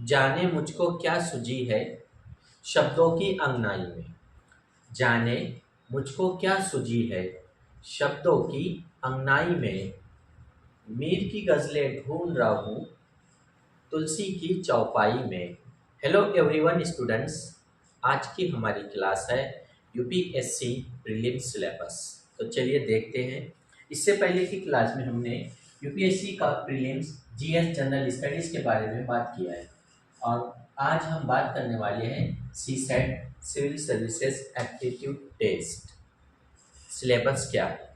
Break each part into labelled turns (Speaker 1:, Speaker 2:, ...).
Speaker 1: जाने मुझको क्या सूझी है शब्दों की अंगनाई में। जाने मुझको क्या सूझी है शब्दों की अंगनाई में। मीर की गज़लें ढूंढ रहा हूँ तुलसी की चौपाई में। हेलो एवरीवन स्टूडेंट्स, आज की हमारी क्लास है यूपीएससी प्रीलिम्स सिलेबस। तो चलिए देखते हैं। इससे पहले की क्लास में हमने यूपीएससी का प्रीलिम्स जीएस जनरल स्टडीज़ के बारे में बात किया है और आज हम बात करने वाले हैं CSAT civil services aptitude test syllabus क्या है।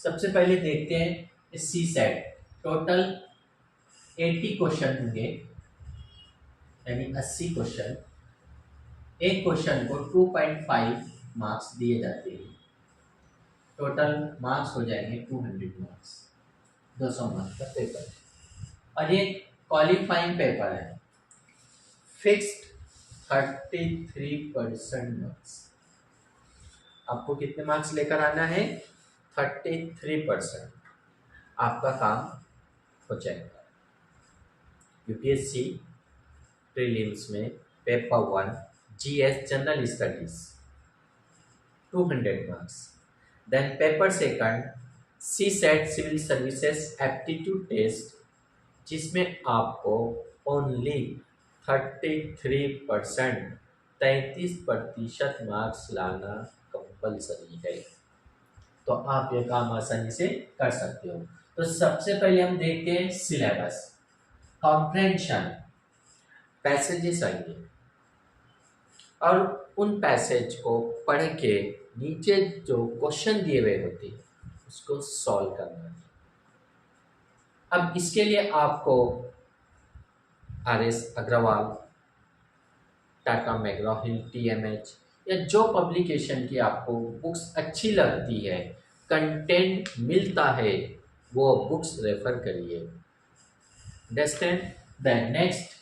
Speaker 1: सबसे पहले देखते हैं सीसेट। टोटल 80 क्वेश्चन होंगे, यानी 80 क्वेश्चन। एक क्वेश्चन को 2.5 मार्क्स दिए जाते हैं। टोटल मार्क्स हो जाएंगे 200 मार्क्स, 200 मार्क्स का पेपर है और ये क्वालिफाइंग पेपर है। Fixed 33% marks. आपको कितने मार्क्स लेकर आना है? 33%। आपका काम हो जाएगा। यूपीएससी प्रीलिम्स में paper 1 GS general studies 200 marks. Then paper second CSAT civil services aptitude test, जिसमें आपको ओनली 33% 33% मार्क्स लाना कंपलसरी है। तो आप ये काम आसानी से कर सकते हो। तो सबसे पहले हम देखते हैं सिलेबस। कॉम्प्रेंशन पैसेजेस आएंगे और उन पैसेज को पढ़ के नीचे जो क्वेश्चन दिए हुए होते हैं उसको सॉल्व करना है। अब इसके लिए आपको आरएस अग्रवाल, टाटा मैग्रा-हिल, टीएमएच या जो पब्लिकेशन की आपको बुक्स अच्छी लगती है, कंटेंट मिलता है, वो बुक्स रेफर करिए। Understand? The next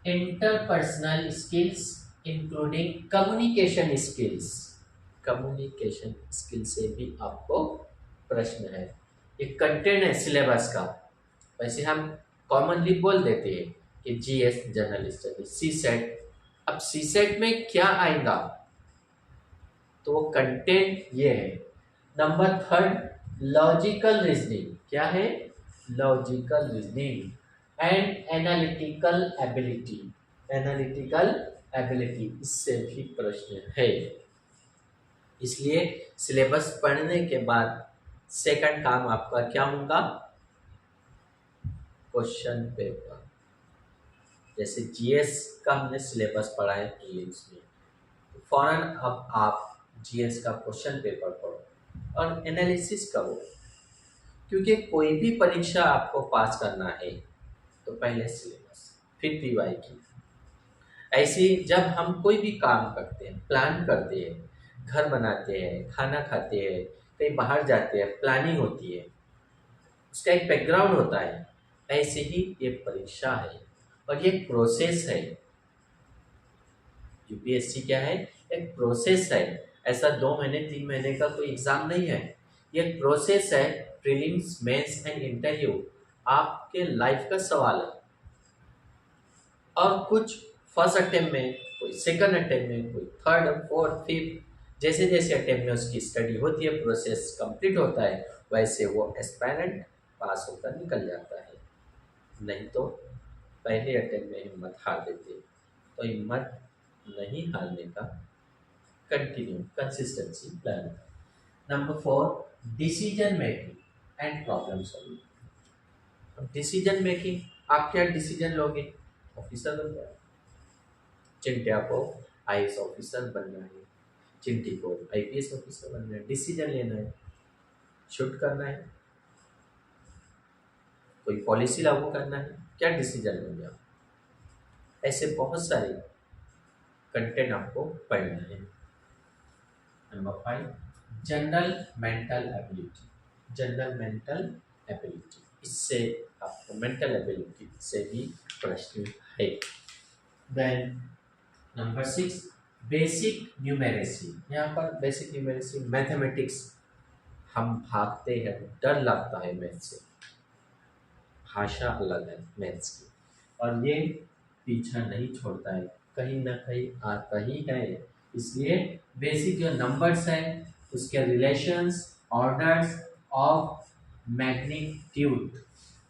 Speaker 1: interpersonal skills including communication skills. Communication skill से भी आपको प्रश्न है। एक कंटेंट है सिलेबस का। वैसे हम कॉमनली बोल देते हैं कि जीएस जनरल स्टडीज सीसेट। अब सीसेट में क्या आएगा तो वो कंटेंट ये है। Number third logical reasoning. क्या है? Logical reasoning and analytical ability. Analytical ability, इससे भी प्रश्न है। इसलिए सिलेबस पढ़ने के बाद सेकंड काम आपका क्या होगा? Question paper. जैसे जीएस का हमने सिलेबस पढ़ा है प्रीलिम्स में, तो फौरन अब आप जीएस का क्वेश्चन पेपर पढ़ो और एनालिसिस करो, क्योंकि कोई भी परीक्षा आपको पास करना है तो पहले सिलेबस फिर पीवाई की। ऐसे जब हम कोई भी काम करते हैं, प्लान करते हैं, घर बनाते हैं, खाना खाते हैं, कहीं बाहर जाते हैं, प्लानिंग होती है, उसका एक बैकग्राउंड होता है। ऐसे ही ये परीक्षा है और ये प्रोसेस है। यूपीएससी क्या है? एक प्रोसेस है। ऐसा 2 महीने 3 महीने का कोई एग्जाम नहीं है। ये प्रोसेस है। प्रीलिम्स, मेंस एंड इंटरव्यू आपके लाइफ का सवाल है। और कुछ फर्स्ट अटेम्प्ट में, कोई सेकंड अटेम्प्ट में, कोई थर्ड, फोर्थ, फिफ्थ, जैसे जैसे अटेम्प्ट में उसकी स्टडी होती है, प्रोसेस कंप्लीट होता है, वैसे वो एस्पायरेंट पास होकर निकल जाता है। नहीं तो पहले अटेम्प्ट में हिम्मत हार देते। तो हिम्मत नहीं हारने का continue consistency plan. Number 4 decision making and problem solving. Decision making, आप क्या डिसीजन लोगे? ऑफिसर बन जाए। चिंटिया को आईएएस ऑफिसर बनना है, चिंटी को आईपीएस ऑफिसर बनना है। डिसीजन लेना है, शूट करना है, कोई पॉलिसी लागू करना है, क्या डिसीजन लोगे आप? ऐसे बहुत सारे कंटेंट आपको पढ़ना है। Number 5 general mental ability. General mental ability, इससे आपको मेंटल एबिलिटी से भी प्रश्न है। Then number 6 basic numeracy. यहाँ पर बेसिक न्यूमेरेसी मैथमेटिक्स। हम भागते हैं, डर लगता है मैथ से, भाषा अलग है मैथ्स की। और ये पीछा नहीं छोड़ता है, कहीं ना कहीं आता ही है। इसलिए बेसिक जो नंबर्स हैं उसके relations, orders of magnitude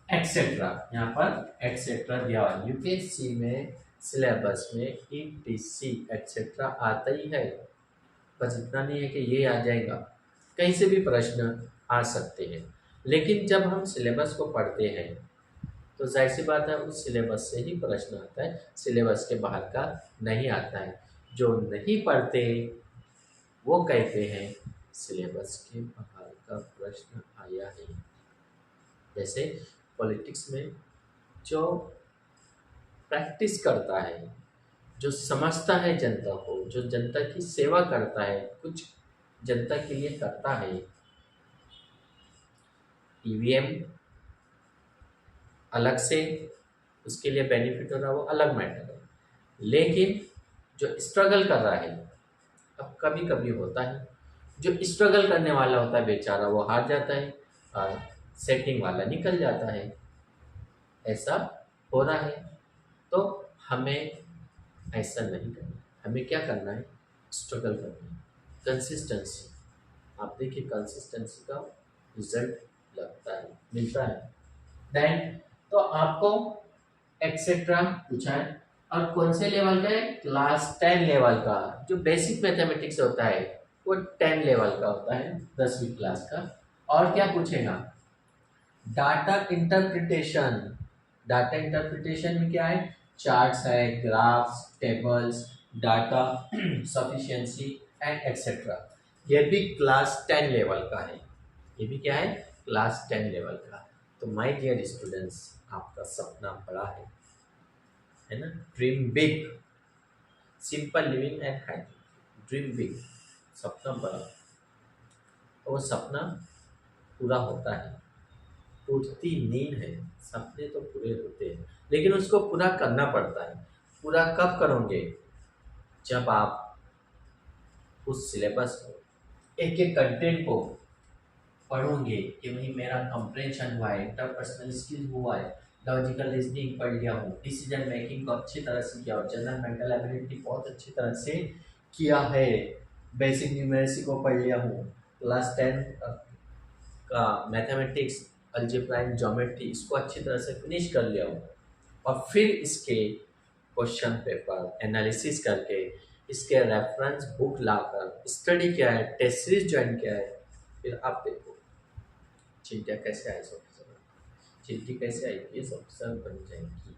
Speaker 1: etcetera, यहाँ पर एक्सेट्रा दिया हुआ यूपीएससी में सिलेबस में ईटीसी एक्सेट्रा आता ही है। बस इतना नहीं है कि ये आ जाएगा, कहीं से भी प्रश्न आ सकते हैं। लेकिन जब हम सिलेबस को पढ़ते हैं तो जाहिर सी बात है उस सिलेबस से ही प्रश्न आता है, सिलेबस के बाहर का नहीं आता है। जो नहीं पढ़ते वो कहते हैं सिलेबस के बाहर का प्रश्न आया है। जैसे पॉलिटिक्स में जो प्रैक्टिस करता है, जो समझता है जनता को, जो जनता की सेवा करता है, कुछ जनता के लिए करता है, ईवीएम अलग से उसके लिए बेनिफिट हो रहा है वो अलग मैटर है। लेकिन जो स्ट्रगल कर रहा है, अब कभी कभी होता है जो स्ट्रगल करने वाला होता है बेचारा वो हार जाता है और सेटिंग वाला निकल जाता है, ऐसा हो रहा है। तो हमें ऐसा नहीं करना है, हमें क्या करना है, स्ट्रगल करना है, कंसिस्टेंसी। आप देखिए कंसिस्टेंसी का रिजल्ट लगता है, मिलता है। देन तो आपको एक्सेट्रा पूछा है और कौन से लेवल का है, क्लास 10 लेवल का। जो बेसिक मैथमेटिक्स होता है वो 10 लेवल का होता है, 10वीं क्लास का। और क्या पूछेगा, डाटा इंटरप्रिटेशन। डाटा इंटरप्रिटेशन में क्या है, चार्ट्स है, graphs, tables, data sufficiency and etcetera. ये भी क्लास 10 लेवल का है, ये भी क्या है, क्लास 10 लेवल का। तो माय डियर स्टूडेंट्स, आपका सपना बड़ा है ना, dream big, simple living and high, dream big, सपना बड़ा, तो वो सपना पूरा होता है। टूटती नींद है, सपने तो पूरे होते हैं लेकिन उसको पूरा करना पड़ता है। पूरा कब करोगे, जब आप उस सिलेबस को, एक एक कंटेंट को पढ़ोगे कि भाई मेरा कंप्रेंशन हुआ है, इंटरपर्सनल स्किल हुआ है, लॉजिकल रीजनिंग पढ़ लिया हूँ, डिसीजन मेकिंग को अच्छी तरह से किया और जनरल मेंटल एबिलिटी बहुत अच्छी तरह से किया है, बेसिक न्यूमेरेसी को पढ़ लिया हूँ, क्लास 10 का मैथमेटिक्स, अलजेब्रा एंड ज्योमेट्री इसको अच्छी तरह से फिनिश कर लिया हूँ, और फिर इसके क्वेश्चन पेपर एनालिसिस करके इसके रेफरेंस बुक लाकर स्टडी किया है, टेस्ट सीरीज ज्वाइन किया है, फिर आप देखो चिंटिया कैसे आईएएस ऑफिसर, चिंटी कैसे आईपीएस ऑफिसर बन जाएंगी।